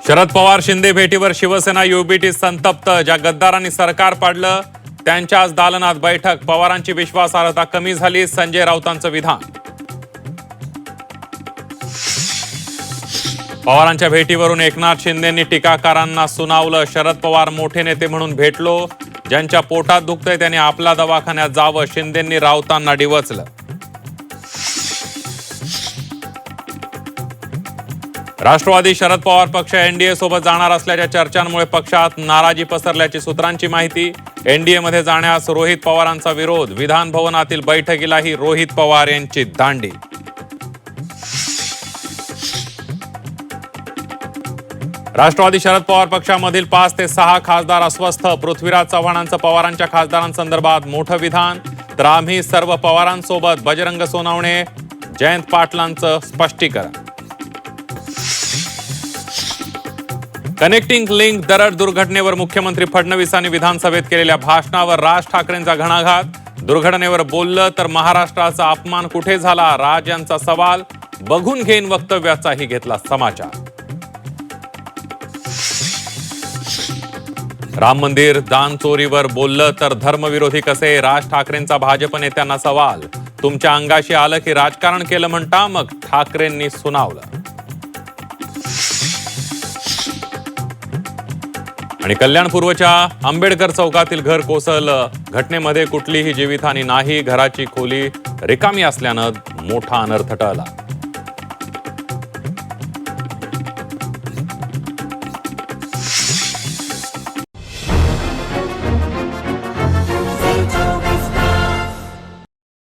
शरद पवार शिंदे भेटीवर शिवसेना युबीटी संतप्त. ज्या गद्दारांनी सरकार पाडलं त्यांच्याच दालनात बैठक. पवारांची विश्वासार्हता कमी झाली, संजय राऊतांचं विधान. पवारांच्या भेटीवरून एकनाथ शिंदेंनी टीकाकारांना सुनावलं. शरद पवार मोठे नेते म्हणून भेटलो, ज्यांच्या पोटात दुखतंय त्यांनी आपल्या दवाखान्यात जावं, शिंदेंनी राऊतांना डिवचलं. राष्ट्रवादी शरद पवार पक्ष एनडीए सोबत जाणार असल्याच्या चर्चांमुळे पक्षात नाराजी पसरल्याची सूत्रांची माहिती. एनडीए मध्ये जाण्यास रोहित पवारांचा विरोध. विधान भवनातील बैठकीलाही रोहित पवार यांची दांडी. राष्ट्रवादी शरद पवार पक्षामधील 5 ते 6 खासदार अस्वस्थ. पृथ्वीराज चव्हाणांचं पवारांच्या खासदारांसंदर्भात मोठं विधान. तर आम्ही सर्व पवारांसोबत. बजरंग सोनवणे, जयंत पाटलांचं स्पष्टीकरण. कनेक्टिंग लिंक दरड दुर्घटनेवर मुख्यमंत्री फडणवीसांनी विधानसभेत केलेल्या भाषणावर राज ठाकरेंचा घणाघात. दुर्घटनेवर बोललं तर महाराष्ट्राचा अपमान कुठे झाला, राज यांचा सवाल. बघून घेईन वक्तव्याचाही घेतला समाचार. राम मंदिर दान चोरीवर बोललं तर धर्मविरोधी कसे, राज ठाकरेंचा भाजप नेत्यांना सवाल. तुमच्या अंगाशी आलं की राजकारण केलं म्हणता, मग ठाकरेंनी सुनावलं. आणि कल्याणपूर्वच्या आंबेडकर चौकातील घर कोसळलं. घटनेमध्ये कुठलीही जीवितहानी नाही. घराची खोली रिकामी असल्यानं मोठा अनर्थ टळला.